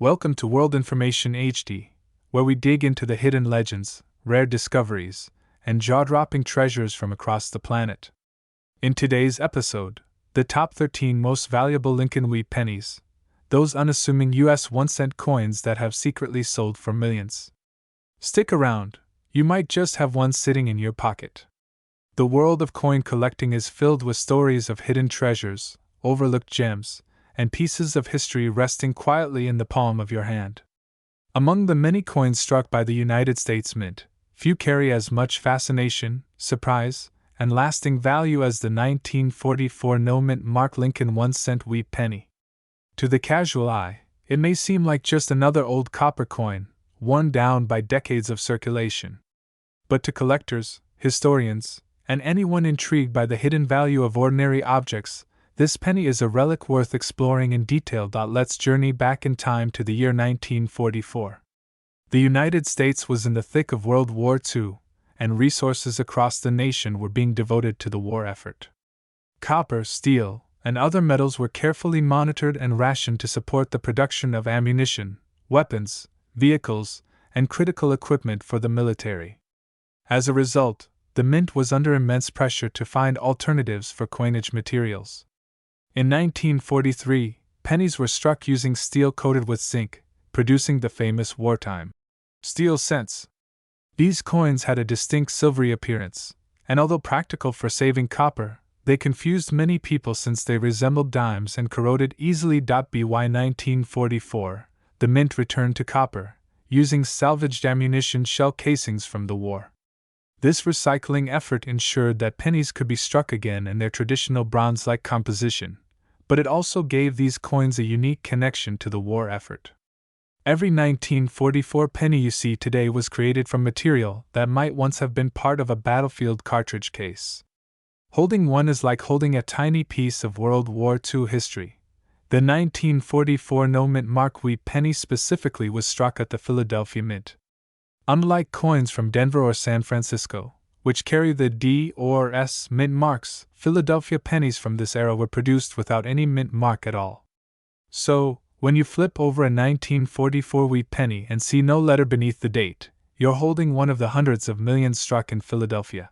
Welcome to World Information HD, where we dig into the hidden legends, rare discoveries, and jaw-dropping treasures from across the planet. In today's episode, the top 13 most valuable Lincoln wheat pennies, those unassuming US 1-cent coins that have secretly sold for millions. Stick around, you might just have one sitting in your pocket. The world of coin collecting is filled with stories of hidden treasures, overlooked gems, and pieces of history resting quietly in the palm of your hand. Among the many coins struck by the United States Mint, few carry as much fascination, surprise, and lasting value as the 1944 no-mint mark Lincoln 1-cent wheat penny. To the casual eye, it may seem like just another old copper coin, worn down by decades of circulation. But to collectors, historians, and anyone intrigued by the hidden value of ordinary objects, this penny is a relic worth exploring in detail. Let's journey back in time to the year 1944. The United States was in the thick of World War II, and resources across the nation were being devoted to the war effort. Copper, steel, and other metals were carefully monitored and rationed to support the production of ammunition, weapons, vehicles, and critical equipment for the military. As a result, the mint was under immense pressure to find alternatives for coinage materials. In 1943, pennies were struck using steel coated with zinc, producing the famous wartime steel cents. These coins had a distinct silvery appearance, and although practical for saving copper, they confused many people since they resembled dimes and corroded easily. By 1944, the mint returned to copper, using salvaged ammunition shell casings from the war. This recycling effort ensured that pennies could be struck again in their traditional bronze-like composition, but it also gave these coins a unique connection to the war effort. Every 1944 penny you see today was created from material that might once have been part of a battlefield cartridge case. Holding one is like holding a tiny piece of World War II history. The 1944 no-mint mark wheat penny specifically was struck at the Philadelphia Mint. Unlike coins from Denver or San Francisco, which carry the D or S mint marks, Philadelphia pennies from this era were produced without any mint mark at all. So, when you flip over a 1944 wheat penny and see no letter beneath the date, you're holding one of the hundreds of millions struck in Philadelphia.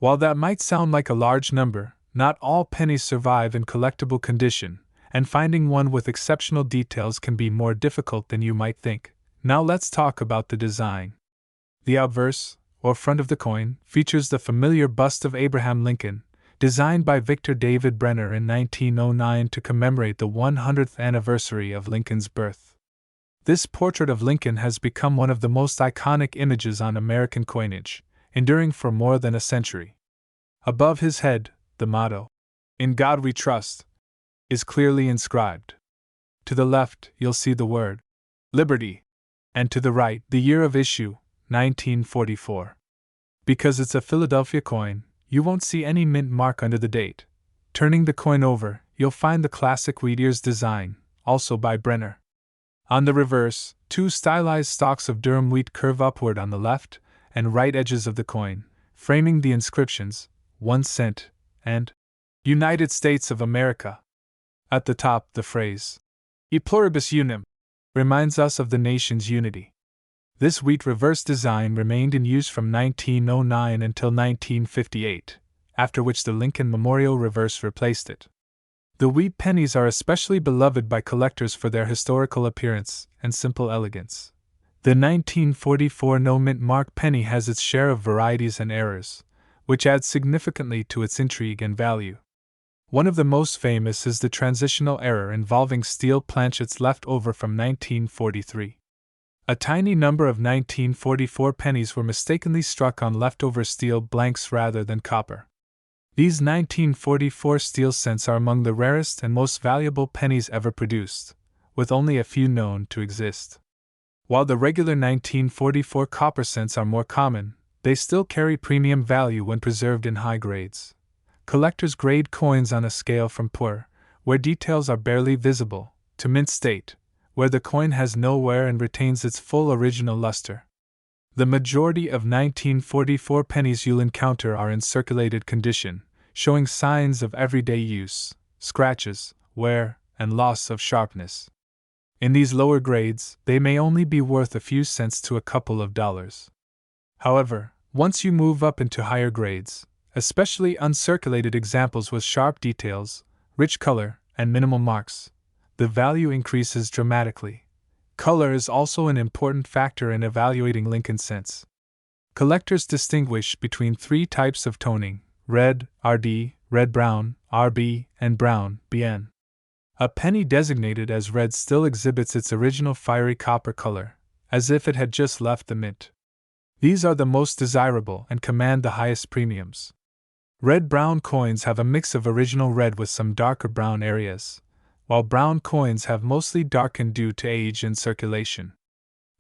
While that might sound like a large number, not all pennies survive in collectible condition, and finding one with exceptional details can be more difficult than you might think. Now let's talk about the design. The obverse, or front of the coin, features the familiar bust of Abraham Lincoln, designed by Victor David Brenner in 1909 to commemorate the 100th anniversary of Lincoln's birth. This portrait of Lincoln has become one of the most iconic images on American coinage, enduring for more than a century. Above his head, the motto, "In God We Trust," is clearly inscribed. To the left, you'll see the word, "Liberty," and to the right, the year of issue, 1944. Because it's a Philadelphia coin, you won't see any mint mark under the date. Turning the coin over, you'll find the classic wheat ears design, also by Brenner. On the reverse, two stylized stalks of durum wheat curve upward on the left and right edges of the coin, framing the inscriptions, 1 cent, and United States of America. At the top, the phrase, E pluribus unum, reminds us of the nation's unity. This wheat reverse design remained in use from 1909 until 1958, after which the Lincoln Memorial reverse replaced it. The wheat pennies are especially beloved by collectors for their historical appearance and simple elegance. The 1944 no-mint mark penny has its share of varieties and errors, which adds significantly to its intrigue and value. One of the most famous is the transitional error involving steel planchets left over from 1943. A tiny number of 1944 pennies were mistakenly struck on leftover steel blanks rather than copper. These 1944 steel cents are among the rarest and most valuable pennies ever produced, with only a few known to exist. While the regular 1944 copper cents are more common, they still carry premium value when preserved in high grades. Collectors grade coins on a scale from poor, where details are barely visible, to mint state, where the coin has no wear and retains its full original luster. The majority of 1944 pennies you'll encounter are in circulated condition, showing signs of everyday use, scratches, wear, and loss of sharpness. In these lower grades, they may only be worth a few cents to a couple of dollars. However, once you move up into higher grades, especially uncirculated examples with sharp details, rich color, and minimal marks, the value increases dramatically. Color is also an important factor in evaluating Lincoln cents. Collectors distinguish between three types of toning: red, RD, red-brown, RB, and brown, BN. A penny designated as red still exhibits its original fiery copper color, as if it had just left the mint. These are the most desirable and command the highest premiums. Red-brown coins have a mix of original red with some darker brown areas, while brown coins have mostly darkened due to age and circulation.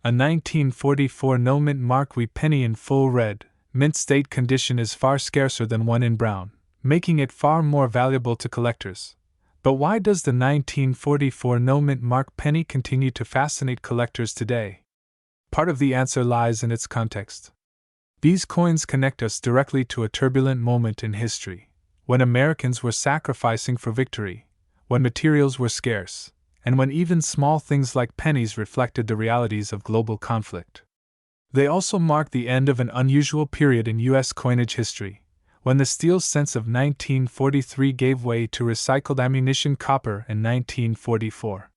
A 1944 no-mint mark wheat penny in full red, mint state condition is far scarcer than one in brown, making it far more valuable to collectors. But why does the 1944 no-mint mark penny continue to fascinate collectors today? Part of the answer lies in its context. These coins connect us directly to a turbulent moment in history, when Americans were sacrificing for victory, when materials were scarce, and when even small things like pennies reflected the realities of global conflict. They also mark the end of an unusual period in U.S. coinage history, when the steel cents of 1943 gave way to recycled ammunition copper in 1944.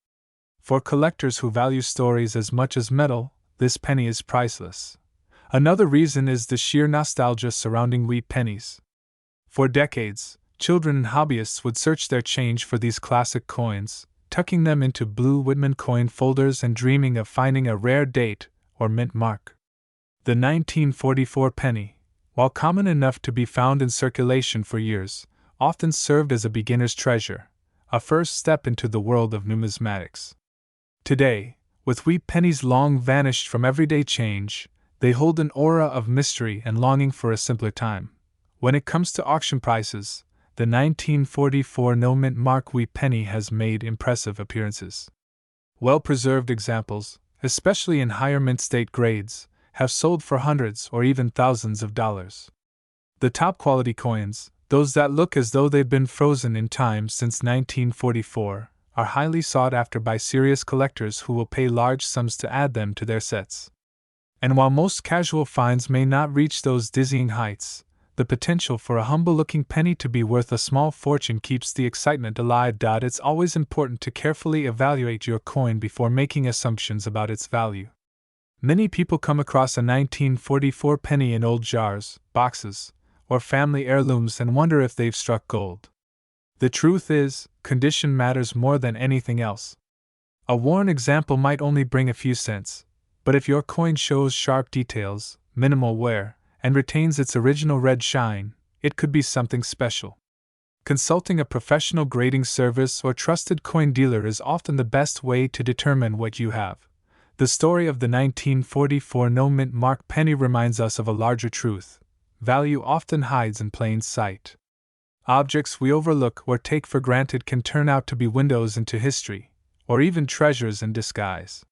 For collectors who value stories as much as metal, this penny is priceless. Another reason is the sheer nostalgia surrounding wheat pennies. For decades, children and hobbyists would search their change for these classic coins, tucking them into blue Whitman coin folders and dreaming of finding a rare date or mint mark. The 1944 penny, while common enough to be found in circulation for years, often served as a beginner's treasure, a first step into the world of numismatics. Today, with wheat pennies long vanished from everyday change, they hold an aura of mystery and longing for a simpler time. When it comes to auction prices, the 1944 no-mint mark wheat penny has made impressive appearances. Well-preserved examples, especially in higher mint state grades, have sold for hundreds or even thousands of dollars. The top-quality coins, those that look as though they've been frozen in time since 1944, are highly sought after by serious collectors who will pay large sums to add them to their sets. And while most casual finds may not reach those dizzying heights, the potential for a humble-looking penny to be worth a small fortune keeps the excitement alive. It's always important to carefully evaluate your coin before making assumptions about its value. Many people come across a 1944 penny in old jars, boxes, or family heirlooms and wonder if they've struck gold. The truth is, condition matters more than anything else. A worn example might only bring a few cents, but if your coin shows sharp details, minimal wear, and retains its original red shine, it could be something special. Consulting a professional grading service or trusted coin dealer is often the best way to determine what you have. The story of the 1944 no-mint mark penny reminds us of a larger truth: value often hides in plain sight. Objects we overlook or take for granted can turn out to be windows into history, or even treasures in disguise.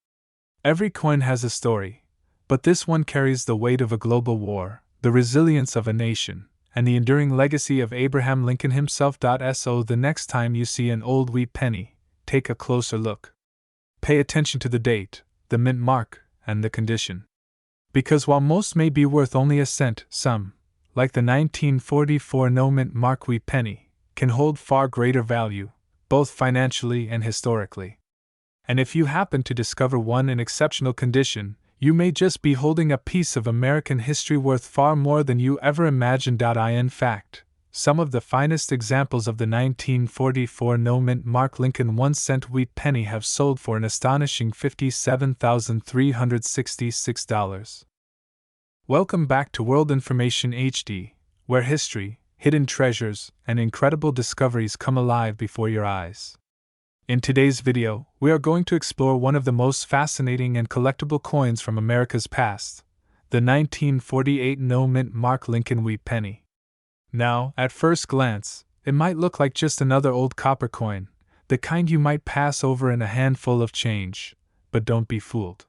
Every coin has a story, but this one carries the weight of a global war, the resilience of a nation, and the enduring legacy of Abraham Lincoln himself. So the next time you see an old wheat penny, take a closer look. Pay attention to the date, the mint mark, and the condition. Because while most may be worth only a cent, some, like the 1944 no-mint mark wheat penny, can hold far greater value, both financially and historically. And if you happen to discover one in exceptional condition, you may just be holding a piece of American history worth far more than you ever imagined. In fact, some of the finest examples of the 1944 no-mint mark Lincoln 1-cent wheat penny have sold for an astonishing $57,366. Welcome back to World Information HD, where history, hidden treasures, and incredible discoveries come alive before your eyes. In today's video, we are going to explore one of the most fascinating and collectible coins from America's past, the 1948 no-mint mark Lincoln wheat penny. Now, at first glance, it might look like just another old copper coin, the kind you might pass over in a handful of change, but don't be fooled.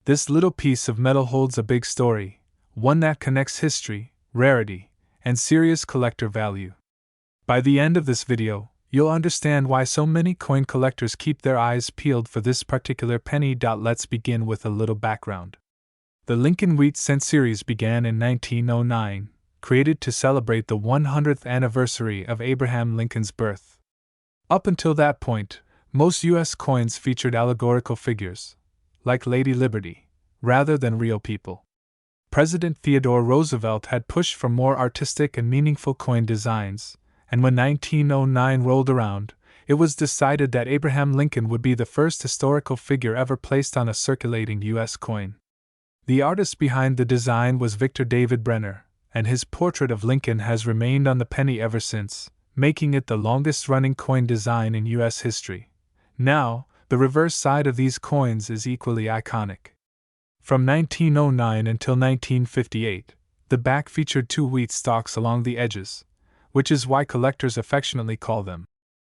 This little piece of metal holds a big story, one that connects history, rarity, and serious collector value. By the end of this video, you'll understand why so many coin collectors keep their eyes peeled for this particular penny. Let's begin with a little background. The Lincoln Wheat Cent series began in 1909, created to celebrate the 100th anniversary of Abraham Lincoln's birth. Up until that point, most U.S. coins featured allegorical figures, like Lady Liberty, rather than real people. President Theodore Roosevelt had pushed for more artistic and meaningful coin designs, and when 1909 rolled around, it was decided that Abraham Lincoln would be the first historical figure ever placed on a circulating U.S. coin. The artist behind the design was Victor David Brenner, and his portrait of Lincoln has remained on the penny ever since, making it the longest-running coin design in U.S. history. Now, the reverse side of these coins is equally iconic. From 1909 until 1958, the back featured two wheat stalks along the edges, which is why collectors affectionately call them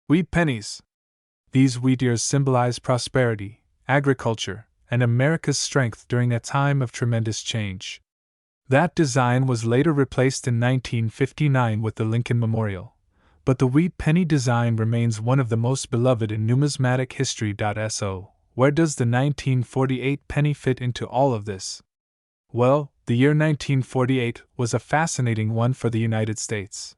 wheat pennies. These wheat ears symbolize prosperity, agriculture, and America's strength during a time of tremendous change. That design was later replaced in 1959 with the Lincoln Memorial, but the wheat penny design remains one of the most beloved in numismatic history. So, where does the 1948 penny fit into all of this? Well, the year 1948 was a fascinating one for the United States.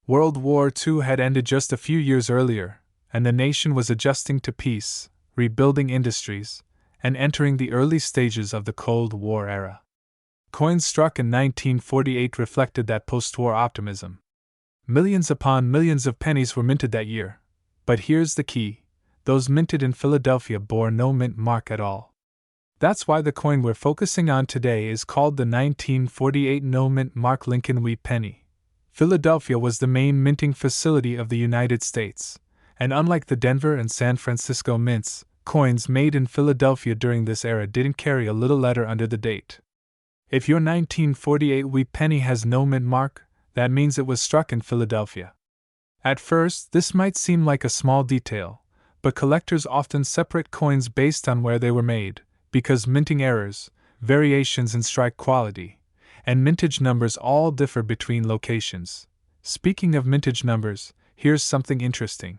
World War II had ended just a few years earlier, and the nation was adjusting to peace, rebuilding industries, and entering the early stages of the Cold War era. Coins struck in 1948 reflected that post-war optimism. Millions upon millions of pennies were minted that year, but here's the key: those minted in Philadelphia bore no mint mark at all. That's why the coin we're focusing on today is called the 1948 no mint mark Lincoln Wheat Penny. Philadelphia was the main minting facility of the United States, and unlike the Denver and San Francisco mints, coins made in Philadelphia during this era didn't carry a little letter under the date. If your 1948 wheat penny has no mint mark, that means it was struck in Philadelphia. At first, this might seem like a small detail, but collectors often separate coins based on where they were made, because minting errors, variations in strike quality, and mintage numbers all differ between locations. Speaking of mintage numbers, here's something interesting.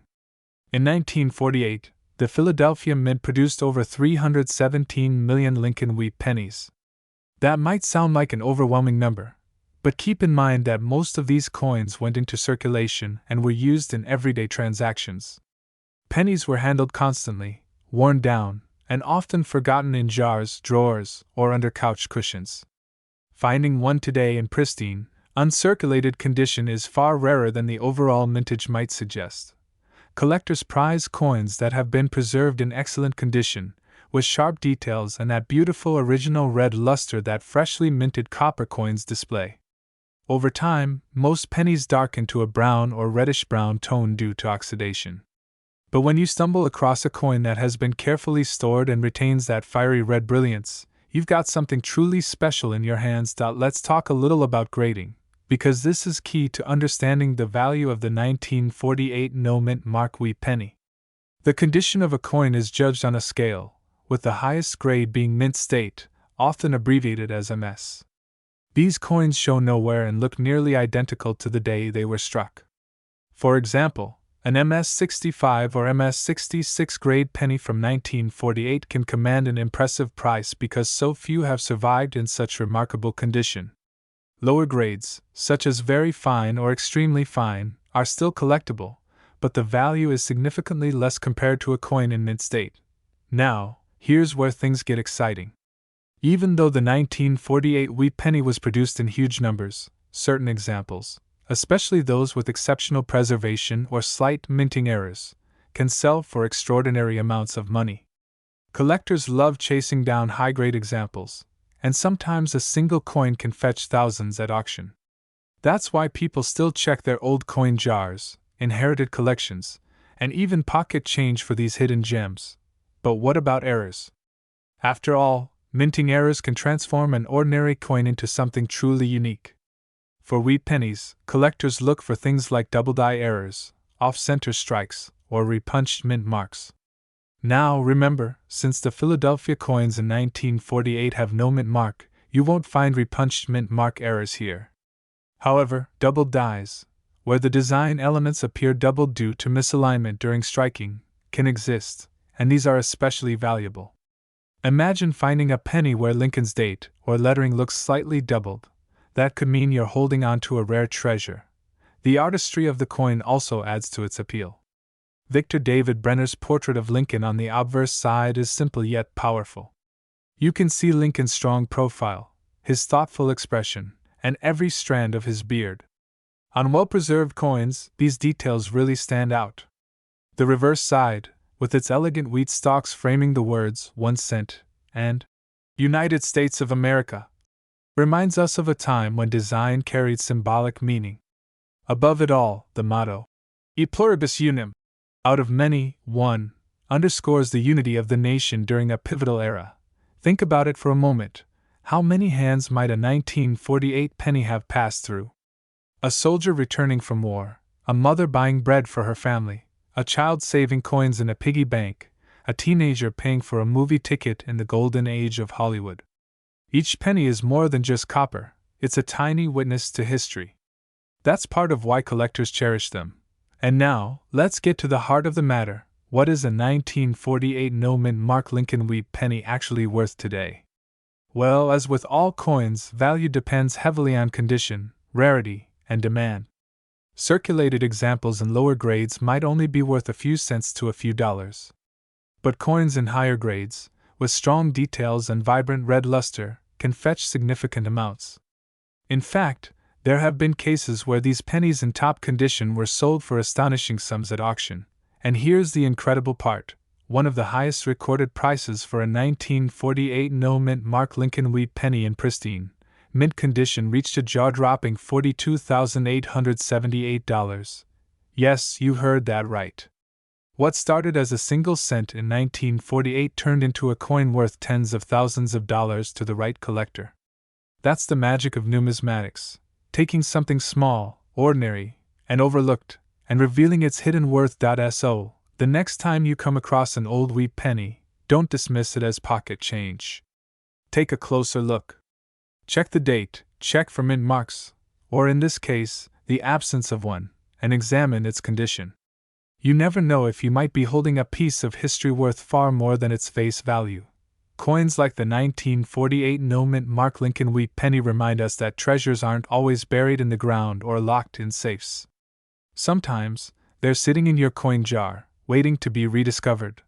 In 1948, the Philadelphia Mint produced over 317 million Lincoln Wheat pennies. That might sound like an overwhelming number, but keep in mind that most of these coins went into circulation and were used in everyday transactions. Pennies were handled constantly, worn down, and often forgotten in jars, drawers, or under couch cushions. Finding one today in pristine, uncirculated condition is far rarer than the overall mintage might suggest. Collectors prize coins that have been preserved in excellent condition, with sharp details and that beautiful original red luster that freshly minted copper coins display. Over time, most pennies darken to a brown or reddish-brown tone due to oxidation. But when you stumble across a coin that has been carefully stored and retains that fiery red brilliance, you've got something truly special in your hands. Let's talk a little about grading, because this is key to understanding the value of the 1948 no mint mark wheat penny. The condition of a coin is judged on a scale, with the highest grade being mint state, often abbreviated as MS. These coins show no wear and look nearly identical to the day they were struck. For example, an MS-65 or MS-66 grade penny from 1948 can command an impressive price because so few have survived in such remarkable condition. Lower grades, such as very fine or extremely fine, are still collectible, but the value is significantly less compared to a coin in mint state. Now, here's where things get exciting. Even though the 1948 wheat penny was produced in huge numbers, certain examples, especially those with exceptional preservation or slight minting errors, can sell for extraordinary amounts of money. Collectors love chasing down high-grade examples, and sometimes a single coin can fetch thousands at auction. That's why people still check their old coin jars, inherited collections, and even pocket change for these hidden gems. But what about errors? After all, minting errors can transform an ordinary coin into something truly unique. For wheat pennies, collectors look for things like double-die errors, off-center strikes, or repunched mint marks. Now, remember, since the Philadelphia coins in 1948 have no mint mark, you won't find repunched mint mark errors here. However, double dies, where the design elements appear doubled due to misalignment during striking, can exist, and these are especially valuable. Imagine finding a penny where Lincoln's date or lettering looks slightly doubled. That could mean you're holding on to a rare treasure. The artistry of the coin also adds to its appeal. Victor David Brenner's portrait of Lincoln on the obverse side is simple yet powerful. You can see Lincoln's strong profile, his thoughtful expression, and every strand of his beard. On well-preserved coins, these details really stand out. The reverse side, with its elegant wheat stalks framing the words 1 cent and United States of America, reminds us of a time when design carried symbolic meaning. Above it all, the motto, E pluribus unum, out of many, one, underscores the unity of the nation during a pivotal era. Think about it for a moment. How many hands might a 1948 penny have passed through? A soldier returning from war, a mother buying bread for her family, a child saving coins in a piggy bank, a teenager paying for a movie ticket in the golden age of Hollywood. Each penny is more than just copper, it's a tiny witness to history. That's part of why collectors cherish them. And now, let's get to the heart of the matter. What is a 1948 no-mint Mark Lincoln wheat penny actually worth today? Well, as with all coins, value depends heavily on condition, rarity, and demand. Circulated examples in lower grades might only be worth a few cents to a few dollars. But coins in higher grades, with strong details and vibrant red luster, can fetch significant amounts. In fact, there have been cases where these pennies in top condition were sold for astonishing sums at auction. And here's the incredible part. One of the highest recorded prices for a 1948 no-mint Mark Lincoln wheat penny in pristine, mint condition reached a jaw-dropping $42,878. Yes, you heard that right. What started as a single cent in 1948 turned into a coin worth tens of thousands of dollars to the right collector. That's the magic of numismatics, taking something small, ordinary, and overlooked, and revealing its hidden worth. So, the next time you come across an old wheat penny, don't dismiss it as pocket change. Take a closer look. Check the date, check for mint marks, or in this case, the absence of one, and examine its condition. You never know if you might be holding a piece of history worth far more than its face value. Coins like the 1948 no-mint Mark Lincoln wheat penny remind us that treasures aren't always buried in the ground or locked in safes. Sometimes, they're sitting in your coin jar, waiting to be rediscovered.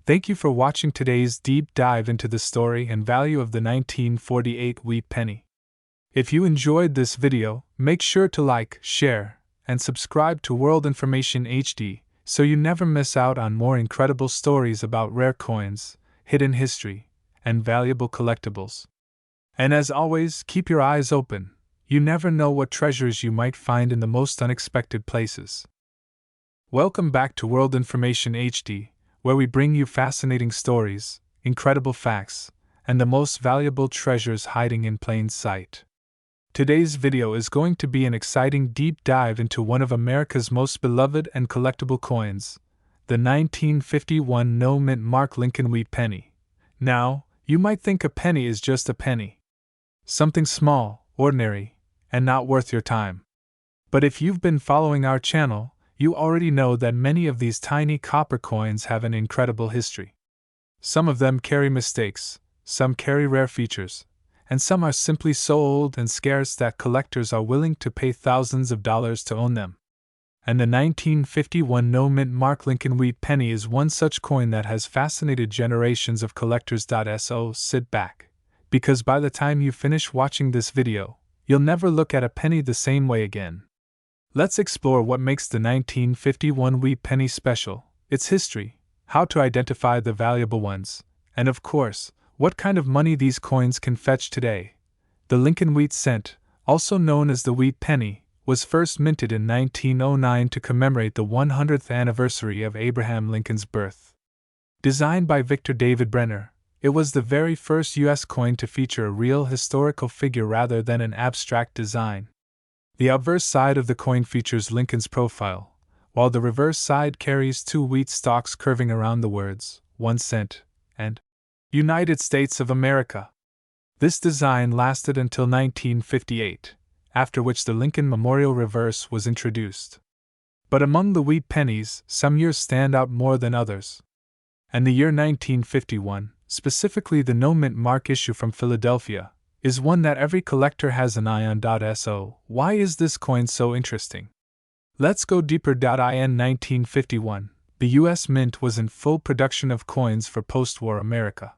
Thank you for watching today's deep dive into the story and value of the 1948 wheat penny. If you enjoyed this video, make sure to like, share, and subscribe to World Information HD so you never miss out on more incredible stories about rare coins, hidden history, and valuable collectibles. And as always, keep your eyes open. You never know what treasures you might find in the most unexpected places. Welcome back to World Information HD, where we bring you fascinating stories, incredible facts, and the most valuable treasures hiding in plain sight. Today's video is going to be an exciting deep dive into one of America's most beloved and collectible coins, the 1951 no-mint Mark Lincoln wheat penny. Now, you might think a penny is just a penny. Something small, ordinary, and not worth your time. But if you've been following our channel, you already know that many of these tiny copper coins have an incredible history. Some of them carry mistakes, some carry rare features, and some are simply so old and scarce that collectors are willing to pay thousands of dollars to own them. And the 1951 no-mint Mark Lincoln wheat penny is one such coin that has fascinated generations of collectors. So sit back, because by the time you finish watching this video, you'll never look at a penny the same way again. Let's explore what makes the 1951 wheat penny special, its history, how to identify the valuable ones, and of course, what kind of money these coins can fetch today. The Lincoln wheat cent, also known as the wheat penny, was first minted in 1909 to commemorate the 100th anniversary of Abraham Lincoln's birth. Designed by Victor David Brenner, it was the very first U.S. coin to feature a real historical figure rather than an abstract design. The obverse side of the coin features Lincoln's profile, while the reverse side carries two wheat stalks curving around the words 1 cent and United States of America. This design lasted until 1958, after which the Lincoln Memorial reverse was introduced. But among the wheat pennies, some years stand out more than others. And the year 1951, specifically the no mint mark issue from Philadelphia, is one that every collector has an eye on. So, why is this coin so interesting? Let's go deeper. In 1951, the U.S. Mint was in full production of coins for post-war America.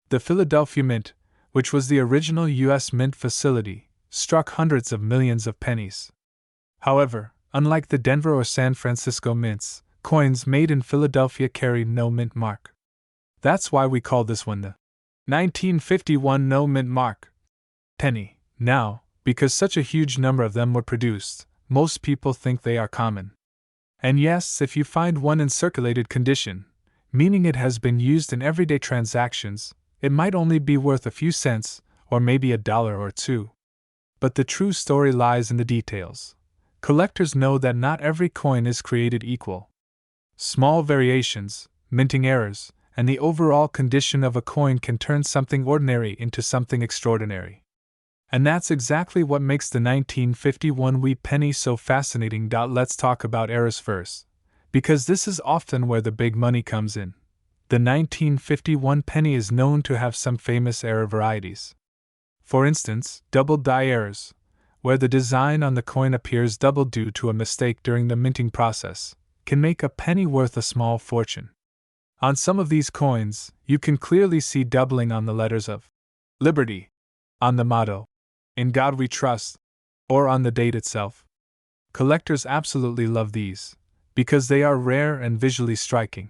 The Philadelphia Mint, which was the original U.S. Mint facility, struck hundreds of millions of pennies. However, unlike the Denver or San Francisco mints, coins made in Philadelphia carried no mint mark. That's why we call this one the 1951 no mint mark penny. Now, because such a huge number of them were produced, most people think they are common. And yes, if you find one in circulated condition, meaning it has been used in everyday transactions, it might only be worth a few cents, or maybe $1 or $2. But the true story lies in the details. Collectors know that not every coin is created equal. Small variations, minting errors, and the overall condition of a coin can turn something ordinary into something extraordinary. And that's exactly what makes the 1951 wheat penny so fascinating. Let's talk about errors first, because this is often where the big money comes in. The 1951 penny is known to have some famous error varieties. For instance, double die errors, where the design on the coin appears double due to a mistake during the minting process, can make a penny worth a small fortune. On some of these coins, you can clearly see doubling on the letters of Liberty, on the motto, In God We Trust, or on the date itself. Collectors absolutely love these, because they are rare and visually striking.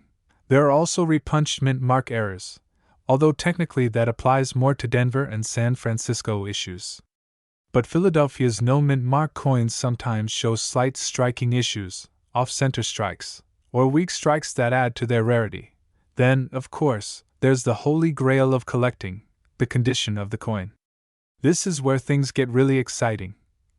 There are also repunched mint mark errors, although technically that applies more to Denver and San Francisco issues. But Philadelphia's no mint mark coins sometimes show slight striking issues, off-center strikes, or weak strikes that add to their rarity. Then, of course, there's the holy grail of collecting, the condition of the coin. This is where things get really exciting.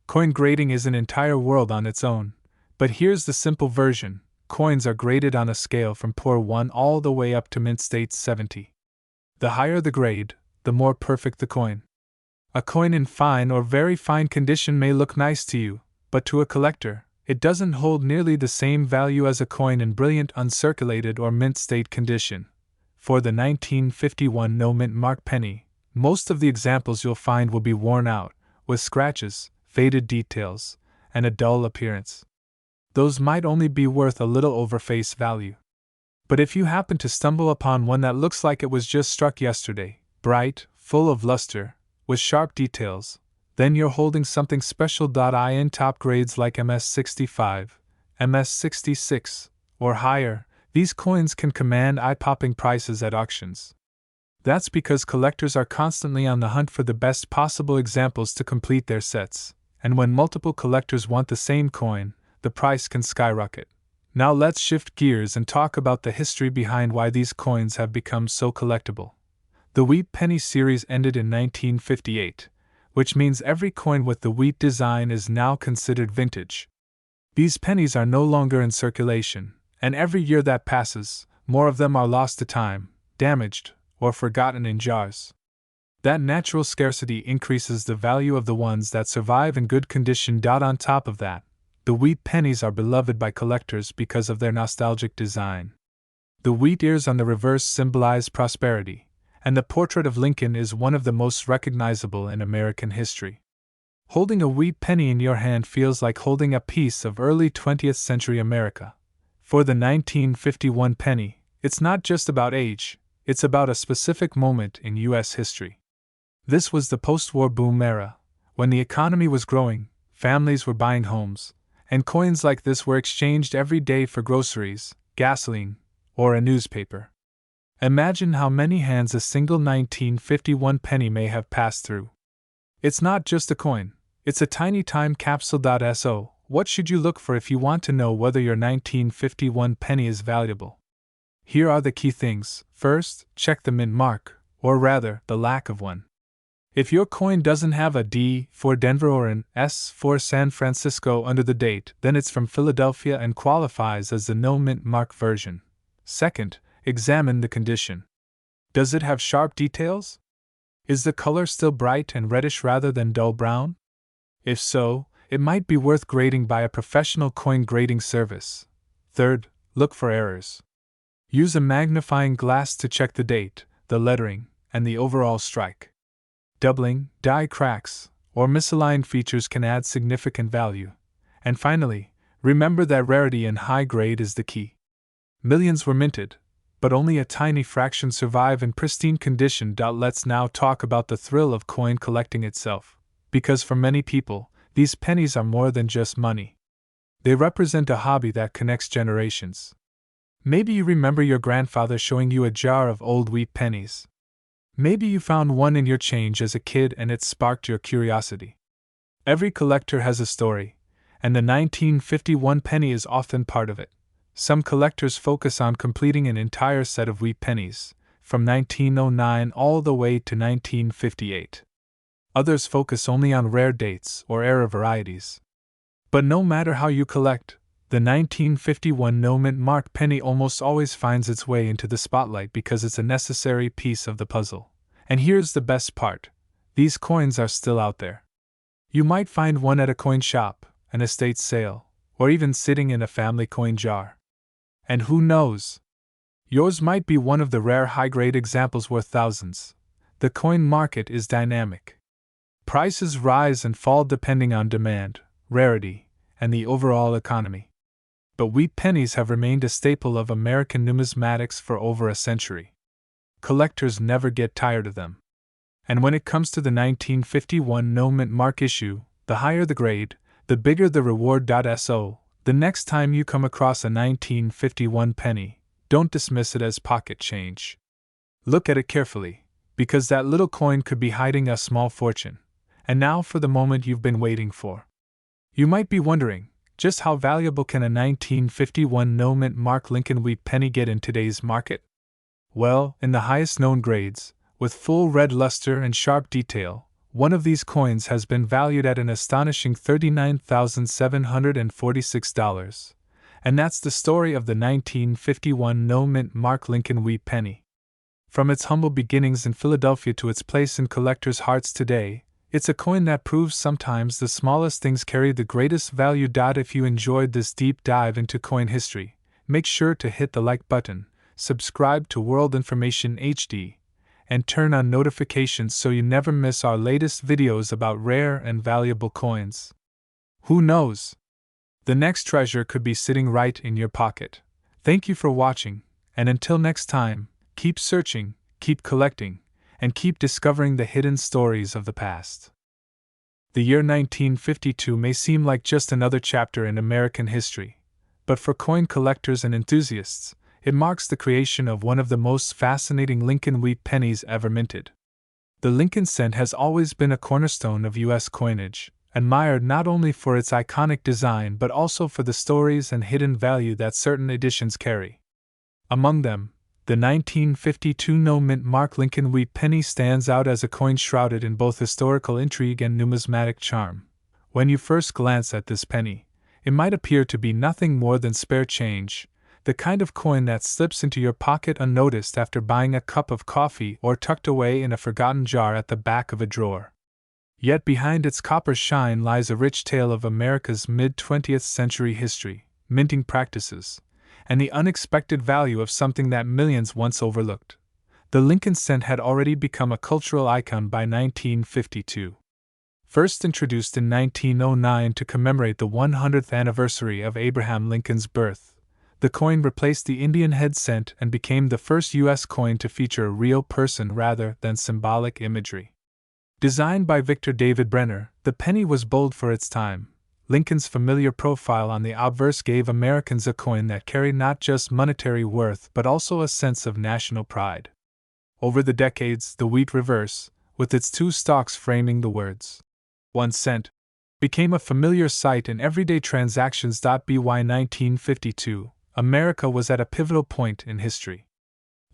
Coin grading is an entire world on its own, but here's the simple version. Coins are graded on a scale from poor 1 all the way up to mint state 70. The higher the grade, the more perfect the coin. A coin in fine or very fine condition may look nice to you, but to a collector, it doesn't hold nearly the same value as a coin in brilliant uncirculated or mint state condition. For the 1951 no mint mark penny, most of the examples you'll find will be worn out, with scratches, faded details, and a dull appearance. Those might only be worth a little over face value. But if you happen to stumble upon one that looks like it was just struck yesterday, bright, full of luster, with sharp details, then you're holding something special. In top grades like MS65, MS66, or higher, these coins can command eye-popping prices at auctions. That's because collectors are constantly on the hunt for the best possible examples to complete their sets, and when multiple collectors want the same coin, the price can skyrocket. Now let's shift gears and talk about the history behind why these coins have become so collectible. The wheat penny series ended in 1958, which means every coin with the wheat design is now considered vintage. These pennies are no longer in circulation, and every year that passes, more of them are lost to time, damaged, or forgotten in jars. That natural scarcity increases the value of the ones that survive in good condition. On top of that, the wheat pennies are beloved by collectors because of their nostalgic design. The wheat ears on the reverse symbolize prosperity, and the portrait of Lincoln is one of the most recognizable in American history. Holding a wheat penny in your hand feels like holding a piece of early 20th century America. For the 1951 penny, it's not just about age, it's about a specific moment in U.S. history. This was the post-war boom era, when the economy was growing, families were buying homes, and coins like this were exchanged every day for groceries, gasoline, or a newspaper. Imagine how many hands a single 1951 penny may have passed through. It's not just a coin, it's a tiny time capsule. So, what should you look for if you want to know whether your 1951 penny is valuable? Here are the key things. First, check the mint mark, or rather, the lack of one. If your coin doesn't have a D for Denver or an S for San Francisco under the date, then it's from Philadelphia and qualifies as the no mint mark version. Second, examine the condition. Does it have sharp details? Is the color still bright and reddish rather than dull brown? If so, it might be worth grading by a professional coin grading service. Third, look for errors. Use a magnifying glass to check the date, the lettering, and the overall strike. Doubling, die cracks, or misaligned features can add significant value. And finally, remember that rarity and high grade is the key. Millions were minted, but only a tiny fraction survive in pristine condition. Let's now talk about the thrill of coin collecting itself, because for many people, these pennies are more than just money. They represent a hobby that connects generations. Maybe you remember your grandfather showing you a jar of old wheat pennies. Maybe you found one in your change as a kid and it sparked your curiosity. Every collector has a story, and the 1951 penny is often part of it. Some collectors focus on completing an entire set of wheat pennies, from 1909 all the way to 1958. Others focus only on rare dates or era varieties. But no matter how you collect, the 1951 no-mint mark penny almost always finds its way into the spotlight because it's a necessary piece of the puzzle. And here's the best part: these coins are still out there. You might find one at a coin shop, an estate sale, or even sitting in a family coin jar. And who knows? Yours might be one of the rare high-grade examples worth thousands. The coin market is dynamic. Prices rise and fall depending on demand, rarity, and the overall economy. But wheat pennies have remained a staple of American numismatics for over a century. Collectors never get tired of them. And when it comes to the 1951 no-mint mark issue, the higher the grade, the bigger the reward. So, the next time you come across a 1951 penny, don't dismiss it as pocket change. Look at it carefully, because that little coin could be hiding a small fortune. And now for the moment you've been waiting for. You might be wondering, just how valuable can a 1951 no-mint mark Lincoln wheat penny get in today's market? Well, in the highest known grades, with full red luster and sharp detail, one of these coins has been valued at an astonishing $39,746. And that's the story of the 1951 no-mint mark Lincoln wheat penny. From its humble beginnings in Philadelphia to its place in collectors' hearts today, it's a coin that proves sometimes the smallest things carry the greatest value. If you enjoyed this deep dive into coin history, make sure to hit the like button, subscribe to World Information HD, and turn on notifications so you never miss our latest videos about rare and valuable coins. Who knows? The next treasure could be sitting right in your pocket. Thank you for watching, and until next time, keep searching, keep collecting, and keep discovering the hidden stories of the past. The year 1952 may seem like just another chapter in American history, but for coin collectors and enthusiasts, it marks the creation of one of the most fascinating Lincoln wheat pennies ever minted. The Lincoln cent has always been a cornerstone of U.S. coinage, admired not only for its iconic design but also for the stories and hidden value that certain editions carry. Among them, the 1952 no-mint mark Lincoln wheat penny stands out as a coin shrouded in both historical intrigue and numismatic charm. When you first glance at this penny, it might appear to be nothing more than spare change, the kind of coin that slips into your pocket unnoticed after buying a cup of coffee or tucked away in a forgotten jar at the back of a drawer. Yet behind its copper shine lies a rich tale of America's mid-20th century history, minting practices, and the unexpected value of something that millions once overlooked. The Lincoln cent had already become a cultural icon by 1952. First introduced in 1909 to commemorate the 100th anniversary of Abraham Lincoln's birth, the coin replaced the Indian head cent and became the first U.S. coin to feature a real person rather than symbolic imagery. Designed by Victor David Brenner, the penny was bold for its time. Lincoln's familiar profile on the obverse gave Americans a coin that carried not just monetary worth but also a sense of national pride. Over the decades, the wheat reverse, with its two stalks framing the words 1 cent, became a familiar sight in everyday transactions. By 1952, America was at a pivotal point in history.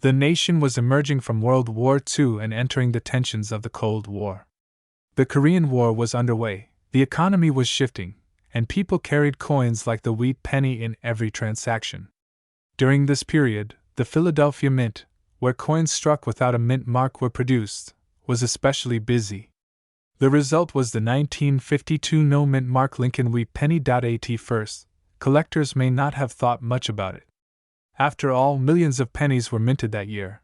The nation was emerging from World War II and entering the tensions of the Cold War. The Korean War was underway, the economy was shifting, and people carried coins like the wheat penny in every transaction. During this period, the Philadelphia Mint, where coins struck without a mint mark were produced, was especially busy. The result was the 1952 no-mint mark Lincoln Wheat penny. At first, collectors may not have thought much about it. After all, millions of pennies were minted that year.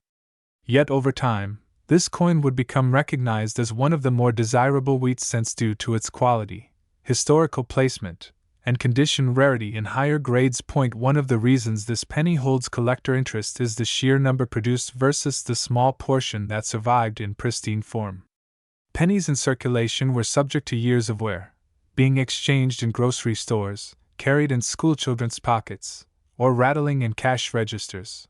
Yet over time, this coin would become recognized as one of the more desirable wheat cents due to its quality, historical placement, and condition rarity in higher grades. One of the reasons this penny holds collector interest is the sheer number produced versus the small portion that survived in pristine form. Pennies in circulation were subject to years of wear, being exchanged in grocery stores, carried in schoolchildren's pockets, or rattling in cash registers.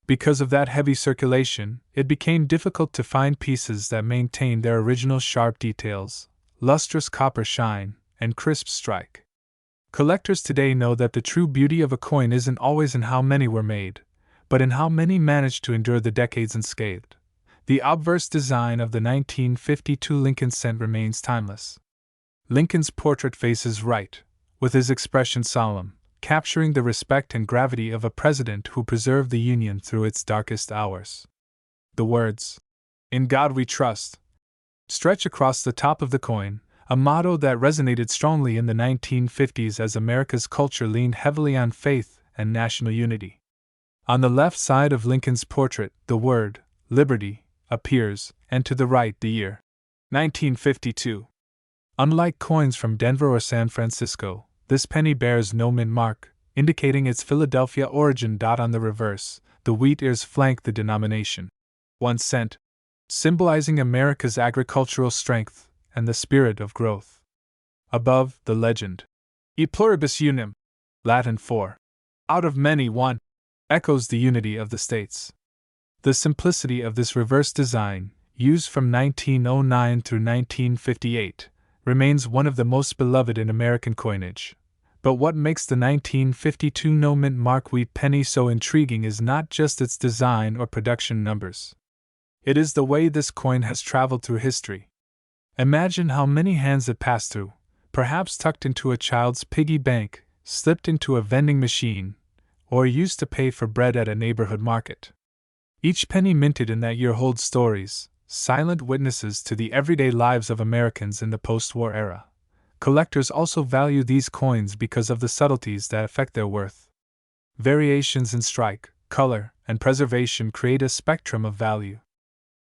Because of that heavy circulation, it became difficult to find pieces that maintained their original sharp details, lustrous copper shine, and crisp strike. Collectors today know that the true beauty of a coin isn't always in how many were made, but in how many managed to endure the decades unscathed. The obverse design of the 1952 Lincoln cent remains timeless. Lincoln's portrait faces right, with his expression solemn, capturing the respect and gravity of a president who preserved the Union through its darkest hours. The words, "In God We Trust," stretch across the top of the coin, a motto that resonated strongly in the 1950s as America's culture leaned heavily on faith and national unity. On the left side of Lincoln's portrait, the word, "Liberty," appears, and to the right the year, 1952. Unlike coins from Denver or San Francisco, this penny bears no mint mark, indicating its Philadelphia origin. On the reverse, the wheat ears flank the denomination. 1 cent, symbolizing America's agricultural strength and the spirit of growth. Above, the legend, "E pluribus unum," Latin for, "Out of many one," echoes the unity of the states. The simplicity of this reverse design, used from 1909 through 1958, remains one of the most beloved in American coinage. But what makes the 1952 no-mint mark wheat penny so intriguing is not just its design or production numbers. It is the way this coin has traveled through history. Imagine how many hands it passed through, perhaps tucked into a child's piggy bank, slipped into a vending machine, or used to pay for bread at a neighborhood market. Each penny minted in that year holds stories, silent witnesses to the everyday lives of Americans in the post-war era. Collectors also value these coins because of the subtleties that affect their worth. Variations in strike, color, and preservation create a spectrum of value.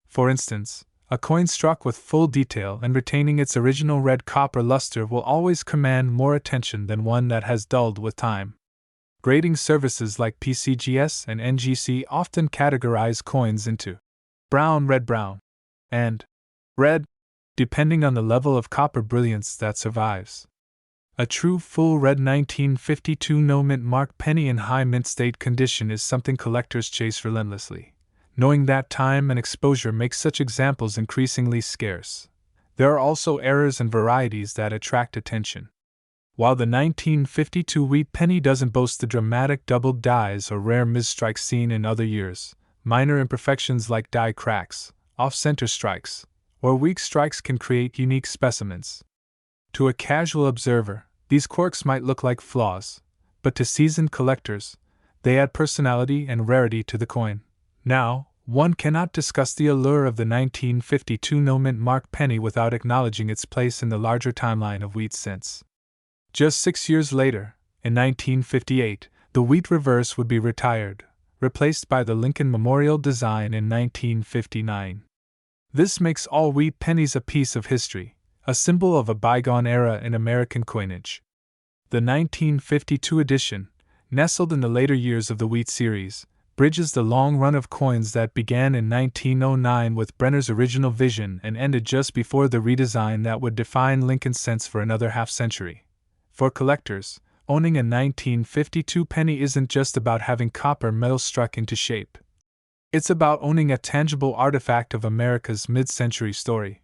For instance, a coin struck with full detail and retaining its original red copper luster will always command more attention than one that has dulled with time. Grading services like PCGS and NGC often categorize coins into brown, and red, depending on the level of copper brilliance that survives. A true full red 1952 no-mint mark penny in high mint state condition is something collectors chase relentlessly, knowing that time and exposure make such examples increasingly scarce. There are also errors and varieties that attract attention. While the 1952 wheat penny doesn't boast the dramatic doubled dies or rare misstrikes seen in other years, minor imperfections like die cracks, off-center strikes, or weak strikes can create unique specimens. To a casual observer, these quirks might look like flaws, but to seasoned collectors, they add personality and rarity to the coin. Now, one cannot discuss the allure of the 1952 no-mint mark penny without acknowledging its place in the larger timeline of wheat cents. Just 6 years later, in 1958, the wheat reverse would be retired, replaced by the Lincoln Memorial design in 1959. This makes all wheat pennies a piece of history, a symbol of a bygone era in American coinage. The 1952 edition, nestled in the later years of the wheat series, bridges the long run of coins that began in 1909 with Brenner's original vision and ended just before the redesign that would define Lincoln cents for another half-century. For collectors, owning a 1952 penny isn't just about having copper metal struck into shape. It's about owning a tangible artifact of America's mid-century story.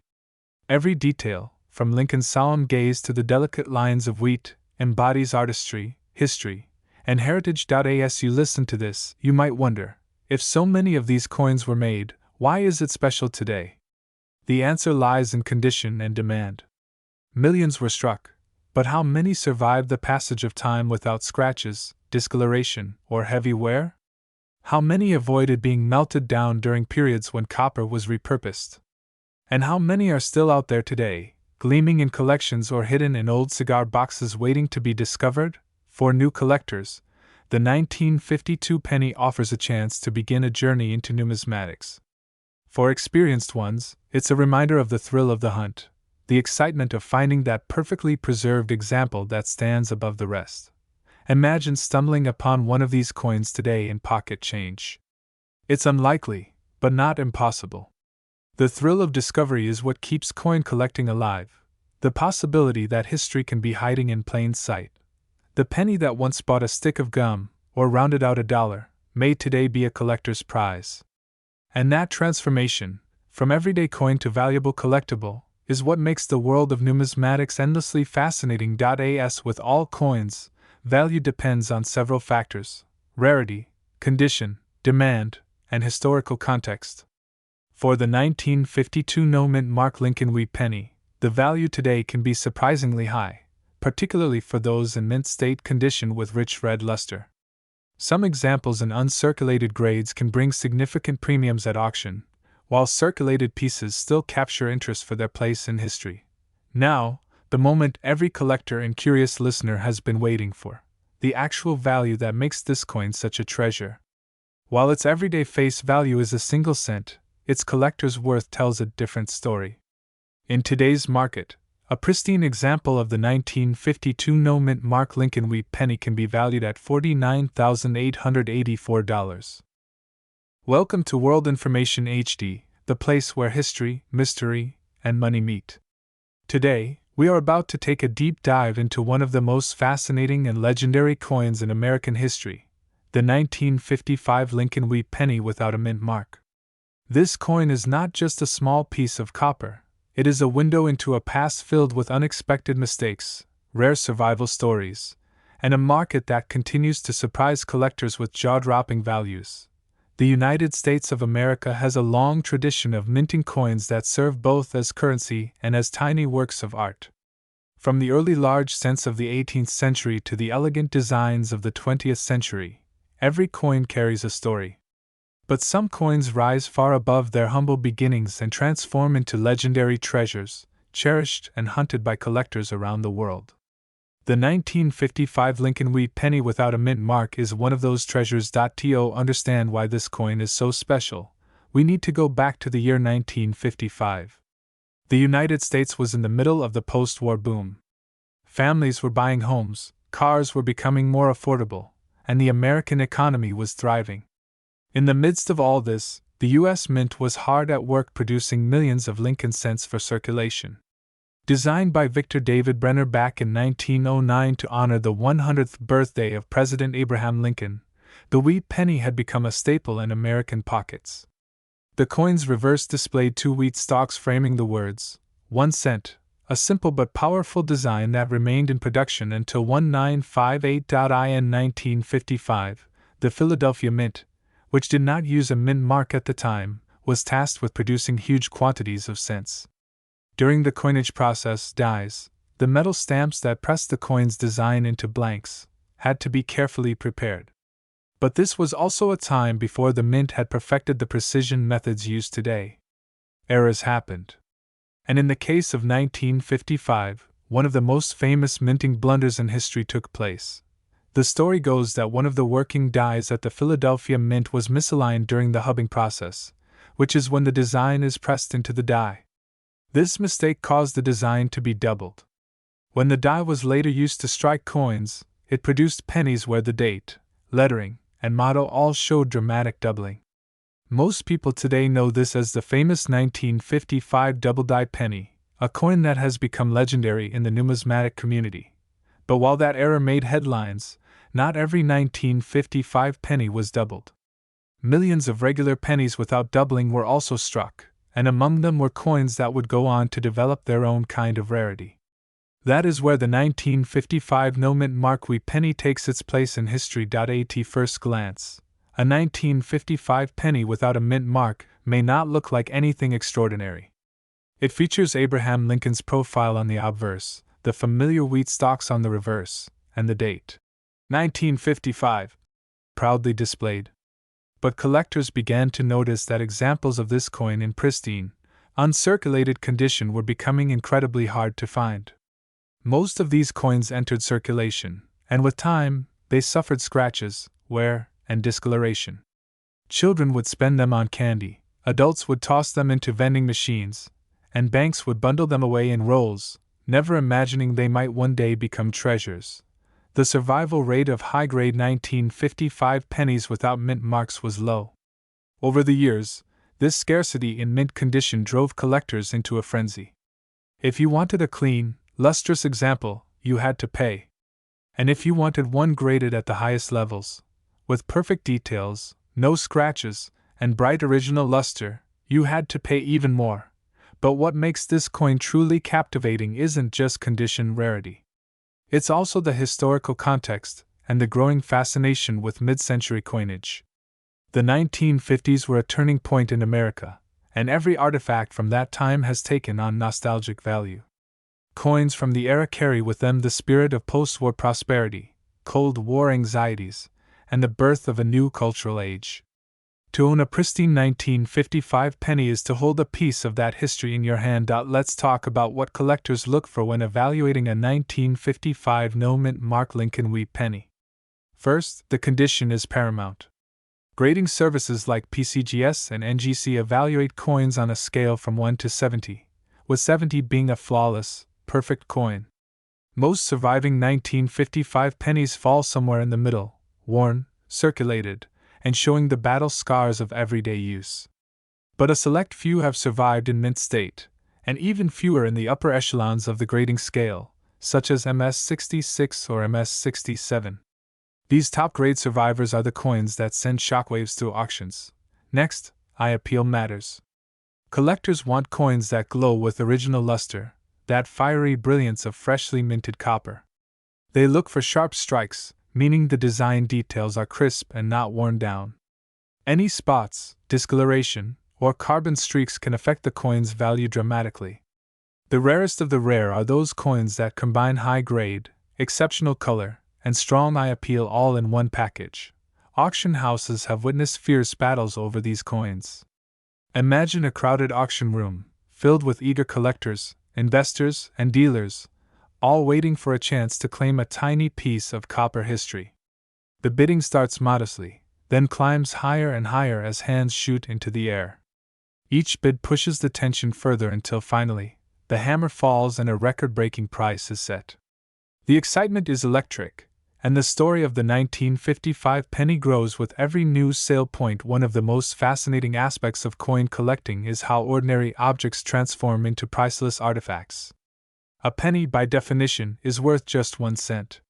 Every detail, from Lincoln's solemn gaze to the delicate lines of wheat, embodies artistry, history, and heritage. As you listen to this, you might wonder, if so many of these coins were made, why is it special today? The answer lies in condition and demand. Millions were struck, but how many survived the passage of time without scratches, discoloration, or heavy wear? How many avoided being melted down during periods when copper was repurposed? And how many are still out there today, gleaming in collections or hidden in old cigar boxes waiting to be discovered? For new collectors, the 1952 penny offers a chance to begin a journey into numismatics. For experienced ones, it's a reminder of the thrill of the hunt, the excitement of finding that perfectly preserved example that stands above the rest. Imagine stumbling upon one of these coins today in pocket change. It's unlikely, but not impossible. The thrill of discovery is what keeps coin collecting alive, the possibility that history can be hiding in plain sight. The penny that once bought a stick of gum, or rounded out $1, may today be a collector's prize. And that transformation, from everyday coin to valuable collectible, is what makes the world of numismatics endlessly fascinating. As with all coins, value depends on several factors: rarity, condition, demand, and historical context. For the 1952 no-mint mark Lincoln Wheat penny, the value today can be surprisingly high, particularly for those in mint state condition with rich red luster. Some examples in uncirculated grades can bring significant premiums at auction, while circulated pieces still capture interest for their place in history. Now, the moment every collector and curious listener has been waiting for: the actual value that makes this coin such a treasure. While its everyday face value is a single cent, its collector's worth tells a different story. In today's market, a pristine example of the 1952 no-mint mark Lincoln Wheat penny can be valued at $49,884. Welcome to World Information HD, the place where history, mystery, and money meet. Today, we are about to take a deep dive into one of the most fascinating and legendary coins in American history, the 1955 Lincoln Wheat penny without a mint mark. This coin is not just a small piece of copper. It is a window into a past filled with unexpected mistakes, rare survival stories, and a market that continues to surprise collectors with jaw-dropping values. The United States of America has a long tradition of minting coins that serve both as currency and as tiny works of art. From the early large cents of the 18th century to the elegant designs of the 20th century, every coin carries a story. But some coins rise far above their humble beginnings and transform into legendary treasures, cherished and hunted by collectors around the world. The 1955 Lincoln Wheat penny without a mint mark is one of those treasures. To understand why this coin is so special, we need to go back to the year 1955. The United States was in the middle of the post-war boom. Families were buying homes, cars were becoming more affordable, and the American economy was thriving. In the midst of all this, the U.S. Mint was hard at work producing millions of Lincoln cents for circulation. Designed by Victor David Brenner back in 1909 to honor the 100th birthday of President Abraham Lincoln, the wheat penny had become a staple in American pockets. The coin's reverse displayed 2 wheat stalks framing the words, 1 cent, a simple but powerful design that remained in production until 1958. In 1955, the Philadelphia Mint, which did not use a mint mark at the time, was tasked with producing huge quantities of cents. During the coinage process, dies, the metal stamps that pressed the coin's design into blanks, had to be carefully prepared. But this was also a time before the mint had perfected the precision methods used today. Errors happened. And in the case of 1955, one of the most famous minting blunders in history took place. The story goes that one of the working dies at the Philadelphia Mint was misaligned during the hubbing process, which is when the design is pressed into the die. This mistake caused the design to be doubled. When the die was later used to strike coins, it produced pennies where the date, lettering, and motto all showed dramatic doubling. Most people today know this as the famous 1955 double die penny, a coin that has become legendary in the numismatic community. But while that error made headlines, not every 1955 penny was doubled. Millions of regular pennies without doubling were also struck, and among them were coins that would go on to develop their own kind of rarity. That is where the 1955 no-mint mark wheat penny takes its place in history. At first glance, a 1955 penny without a mint mark may not look like anything extraordinary. It features Abraham Lincoln's profile on the obverse, the familiar wheat stalks on the reverse, and the date, 1955, proudly displayed. But collectors began to notice that examples of this coin in pristine, uncirculated condition were becoming incredibly hard to find. Most of these coins entered circulation, and with time, they suffered scratches, wear, and discoloration. Children would spend them on candy, adults would toss them into vending machines, and banks would bundle them away in rolls, never imagining they might one day become treasures. The survival rate of high-grade 1955 pennies without mint marks was low. Over the years, this scarcity in mint condition drove collectors into a frenzy. If you wanted a clean, lustrous example, you had to pay. And if you wanted one graded at the highest levels, with perfect details, no scratches, and bright original luster, you had to pay even more. But what makes this coin truly captivating isn't just condition rarity. It's also the historical context and the growing fascination with mid-century coinage. The 1950s were a turning point in America, and every artifact from that time has taken on nostalgic value. Coins from the era carry with them the spirit of post-war prosperity, Cold War anxieties, and the birth of a new cultural age. To own a pristine 1955 penny is to hold a piece of that history in your hand. Let's talk about what collectors look for when evaluating a 1955 no-mint mark Lincoln wheat penny. First, the condition is paramount. Grading services like PCGS and NGC evaluate coins on a scale from 1 to 70, with 70 being a flawless, perfect coin. Most surviving 1955 pennies fall somewhere in the middle, worn, circulated, and showing the battle scars of everyday use. But a select few have survived in mint state, and even fewer in the upper echelons of the grading scale, such as MS-66 or MS-67. These top-grade survivors are the coins that send shockwaves through auctions. Next, eye appeal matters. Collectors want coins that glow with original luster, that fiery brilliance of freshly minted copper. They look for sharp strikes, meaning the design details are crisp and not worn down. Any spots, discoloration, or carbon streaks can affect the coin's value dramatically. The rarest of the rare are those coins that combine high grade, exceptional color, and strong eye appeal all in one package. Auction houses have witnessed fierce battles over these coins. Imagine a crowded auction room, filled with eager collectors, investors, and dealers, all waiting for a chance to claim a tiny piece of copper history. The bidding starts modestly, then climbs higher and higher as hands shoot into the air. Each bid pushes the tension further until finally, the hammer falls and a record-breaking price is set. The excitement is electric, and the story of the 1955 penny grows with every new sale point. One of the most fascinating aspects of coin collecting is how ordinary objects transform into priceless artifacts. A penny, by definition, is worth just 1 cent.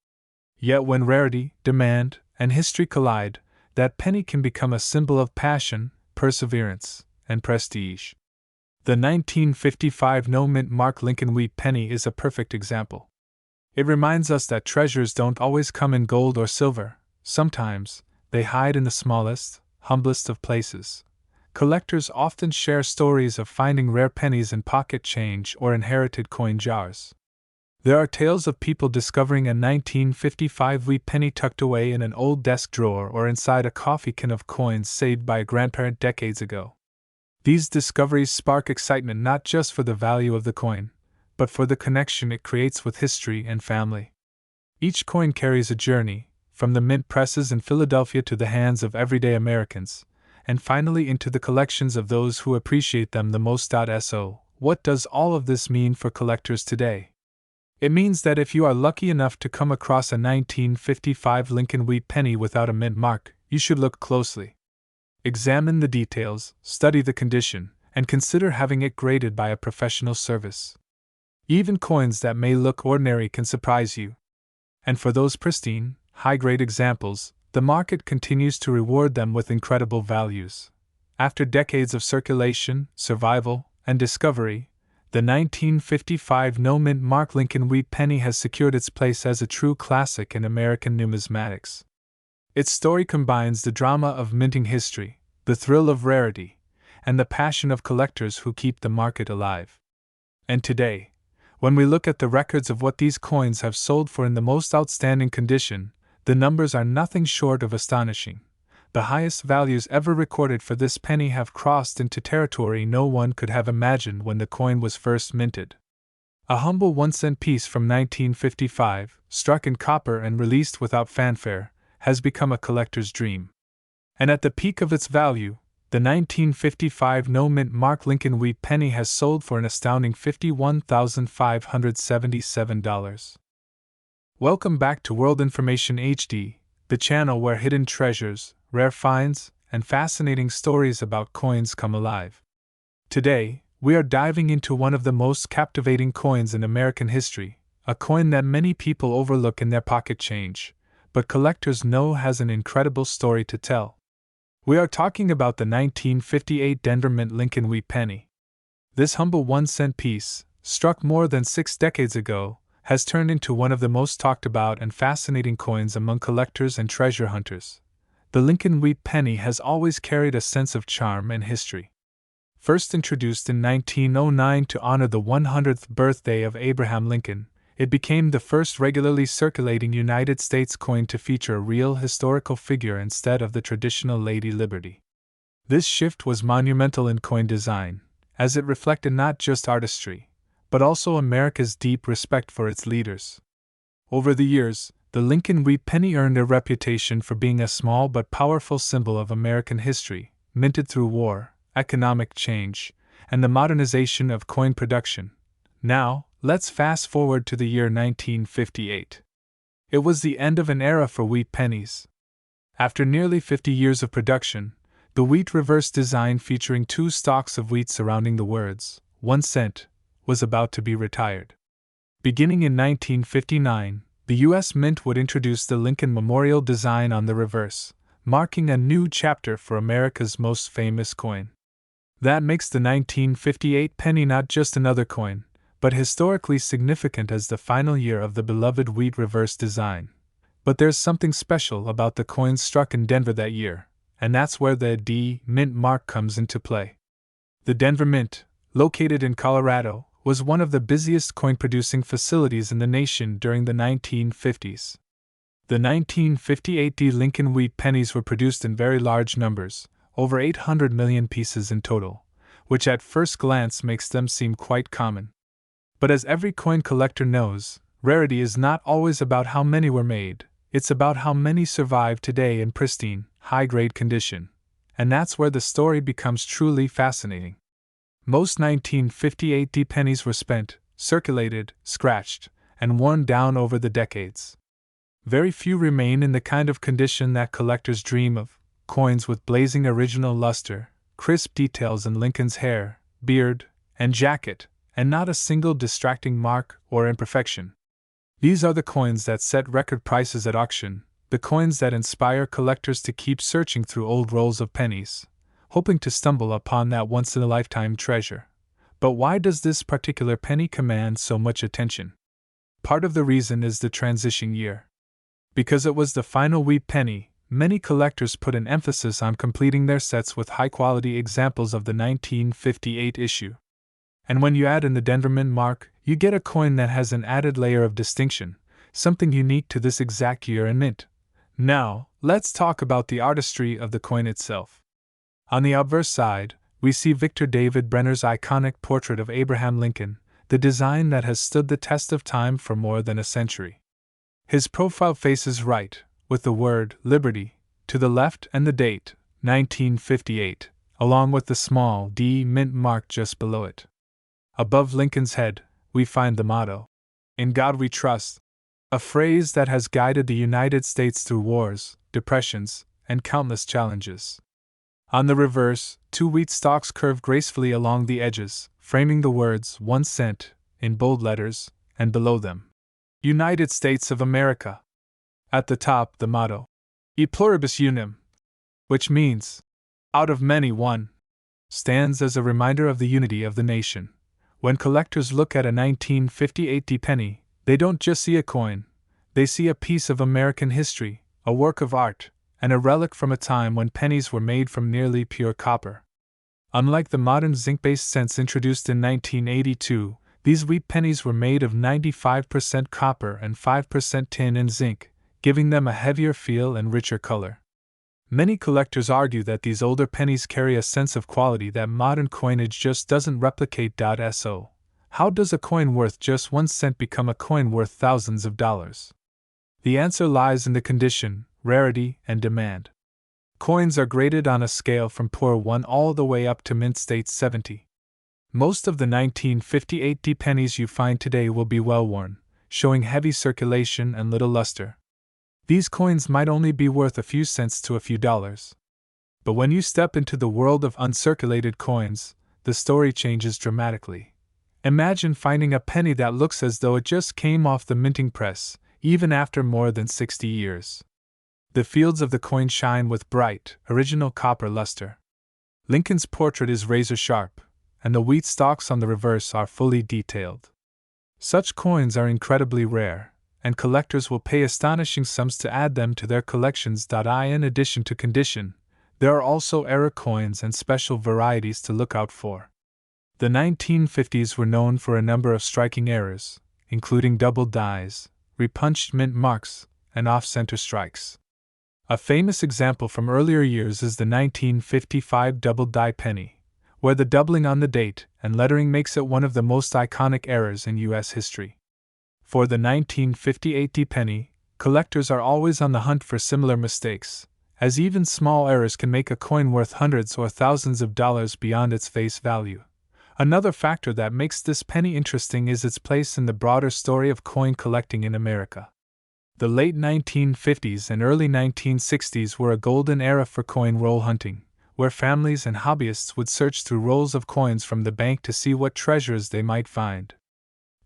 Yet when rarity, demand, and history collide, that penny can become a symbol of passion, perseverance, and prestige. The 1955 no-mint mark Lincoln wheat penny is a perfect example. It reminds us that treasures don't always come in gold or silver. Sometimes, they hide in the smallest, humblest of places. Collectors often share stories of finding rare pennies in pocket change or inherited coin jars. There are tales of people discovering a 1955 wheat penny tucked away in an old desk drawer or inside a coffee can of coins saved by a grandparent decades ago. These discoveries spark excitement not just for the value of the coin, but for the connection it creates with history and family. Each coin carries a journey, from the mint presses in Philadelphia to the hands of everyday Americans, and finally into the collections of those who appreciate them the most. So, what does all of this mean for collectors today? It means that if you are lucky enough to come across a 1955 Lincoln wheat penny without a mint mark, you should look closely. Examine the details, study the condition, and consider having it graded by a professional service. Even coins that may look ordinary can surprise you. And for those pristine, high-grade examples, the market continues to reward them with incredible values. After decades of circulation, survival, and discovery, the 1955 no-mint mark Lincoln wheat penny has secured its place as a true classic in American numismatics. Its story combines the drama of minting history, the thrill of rarity, and the passion of collectors who keep the market alive. And today, when we look at the records of what these coins have sold for in the most outstanding condition, the numbers are nothing short of astonishing. The highest values ever recorded for this penny have crossed into territory no one could have imagined when the coin was first minted. A humble 1-cent piece from 1955, struck in copper and released without fanfare, has become a collector's dream. And at the peak of its value, the 1955 no-mint mark Lincoln wheat penny has sold for an astounding $51,577. Welcome back to World Information HD, the channel where hidden treasures, rare finds, and fascinating stories about coins come alive. Today, we are diving into one of the most captivating coins in American history, a coin that many people overlook in their pocket change, but collectors know has an incredible story to tell. We are talking about the 1958 Denver Mint Lincoln wheat penny. This humble 1-cent piece, struck more than 6 decades ago, has turned into one of the most talked about and fascinating coins among collectors and treasure hunters. The Lincoln wheat penny has always carried a sense of charm and history. First introduced in 1909 to honor the 100th birthday of Abraham Lincoln, it became the first regularly circulating United States coin to feature a real historical figure instead of the traditional Lady Liberty. This shift was monumental in coin design, as it reflected not just artistry, but also America's deep respect for its leaders. Over the years, the Lincoln wheat penny earned a reputation for being a small but powerful symbol of American history, minted through war, economic change, and the modernization of coin production. Now, let's fast forward to the year 1958. It was the end of an era for wheat pennies. After nearly 50 years of production, the wheat reverse design featuring 2 stalks of wheat surrounding the words, 1 cent, was about to be retired. Beginning in 1959, the U.S. Mint would introduce the Lincoln Memorial design on the reverse, marking a new chapter for America's most famous coin. That makes the 1958 penny not just another coin, but historically significant as the final year of the beloved wheat reverse design. But there's something special about the coins struck in Denver that year, and that's where the D Mint mark comes into play. The Denver Mint, located in Colorado, was one of the busiest coin-producing facilities in the nation during the 1950s. The 1958 D Lincoln wheat pennies were produced in very large numbers, over 800 million pieces in total, which at first glance makes them seem quite common. But as every coin collector knows, rarity is not always about how many were made, it's about how many survive today in pristine, high-grade condition. And that's where the story becomes truly fascinating. Most 1958 D pennies were spent, circulated, scratched, and worn down over the decades. Very few remain in the kind of condition that collectors dream of, coins with blazing original luster, crisp details in Lincoln's hair, beard, and jacket, and not a single distracting mark or imperfection. These are the coins that set record prices at auction, the coins that inspire collectors to keep searching through old rolls of pennies, hoping to stumble upon that once-in-a-lifetime treasure. But why does this particular penny command so much attention? Part of the reason is the transition year. Because it was the final wheat penny, many collectors put an emphasis on completing their sets with high-quality examples of the 1958 issue. And when you add in the Denver Mint mark, you get a coin that has an added layer of distinction, something unique to this exact year and mint. Now, let's talk about the artistry of the coin itself. On the obverse side, we see Victor David Brenner's iconic portrait of Abraham Lincoln, the design that has stood the test of time for more than a century. His profile faces right, with the word Liberty to the left and the date, 1958, along with the small D Mint mark just below it. Above Lincoln's head, we find the motto, "In God We Trust," a phrase that has guided the United States through wars, depressions, and countless challenges. On the reverse, 2 wheat stalks curve gracefully along the edges, framing the words 1 cent in bold letters, and below them, United States of America. At the top, the motto, E pluribus unum, which means, out of many one, stands as a reminder of the unity of the nation. When collectors look at a 1958 D penny, they don't just see a coin, they see a piece of American history, a work of art, and a relic from a time when pennies were made from nearly pure copper. Unlike the modern zinc-based cents introduced in 1982, these wheat pennies were made of 95% copper and 5% tin and zinc, giving them a heavier feel and richer color. Many collectors argue that these older pennies carry a sense of quality that modern coinage just doesn't replicate. So, how does a coin worth just 1 cent become a coin worth thousands of dollars? The answer lies in the condition, rarity, and demand. Coins are graded on a scale from poor 1 all the way up to mint state 70. Most of the 1958 pennies you find today will be well worn, showing heavy circulation and little luster. These coins might only be worth a few cents to a few dollars. But when you step into the world of uncirculated coins, the story changes dramatically. Imagine finding a penny that looks as though it just came off the minting press, even after more than 60 years. The fields of the coin shine with bright, original copper luster. Lincoln's portrait is razor sharp, and the wheat stalks on the reverse are fully detailed. Such coins are incredibly rare, and collectors will pay astonishing sums to add them to their collections. In addition to condition, there are also error coins and special varieties to look out for. The 1950s were known for a number of striking errors, including double dies, repunched mint marks, and off-center strikes. A famous example from earlier years is the 1955 double-die penny, where the doubling on the date and lettering makes it one of the most iconic errors in U.S. history. For the 1958 penny, collectors are always on the hunt for similar mistakes, as even small errors can make a coin worth hundreds or thousands of dollars beyond its face value. Another factor that makes this penny interesting is its place in the broader story of coin collecting in America. The late 1950s and early 1960s were a golden era for coin roll hunting, where families and hobbyists would search through rolls of coins from the bank to see what treasures they might find.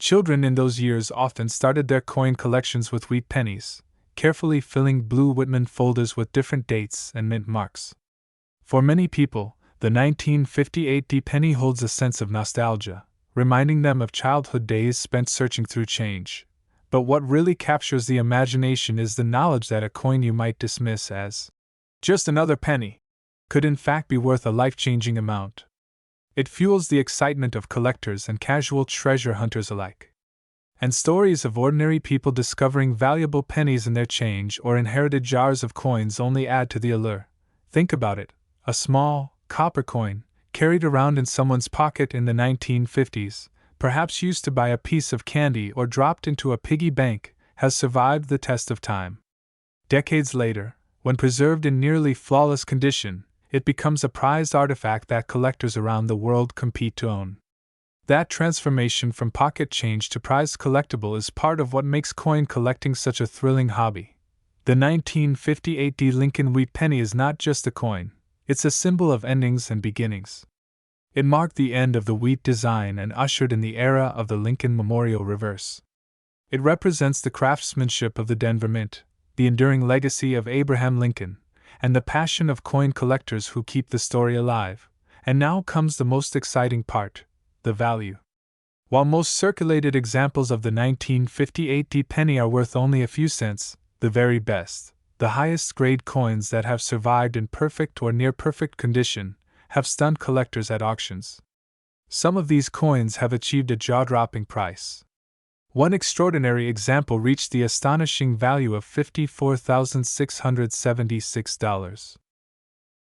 Children in those years often started their coin collections with wheat pennies, carefully filling blue Whitman folders with different dates and mint marks. For many people, the 1958 penny holds a sense of nostalgia, reminding them of childhood days spent searching through change. But what really captures the imagination is the knowledge that a coin you might dismiss as just another penny could in fact be worth a life-changing amount. It fuels the excitement of collectors and casual treasure hunters alike. And stories of ordinary people discovering valuable pennies in their change or inherited jars of coins only add to the allure. Think about it: a small, copper coin, carried around in someone's pocket in the 1950s, perhaps used to buy a piece of candy or dropped into a piggy bank, has survived the test of time. Decades later, when preserved in nearly flawless condition, it becomes a prized artifact that collectors around the world compete to own. That transformation from pocket change to prized collectible is part of what makes coin collecting such a thrilling hobby. The 1958 Lincoln wheat penny is not just a coin, it's a symbol of endings and beginnings. It marked the end of the wheat design and ushered in the era of the Lincoln Memorial Reverse. It represents the craftsmanship of the Denver Mint, the enduring legacy of Abraham Lincoln, and the passion of coin collectors who keep the story alive. And now comes the most exciting part: the value. While most circulated examples of the 1958 penny are worth only a few cents, the very best, the highest grade coins that have survived in perfect or near perfect condition, have stunned collectors at auctions. Some of these coins have achieved a jaw-dropping price. One extraordinary example reached the astonishing value of $54,676.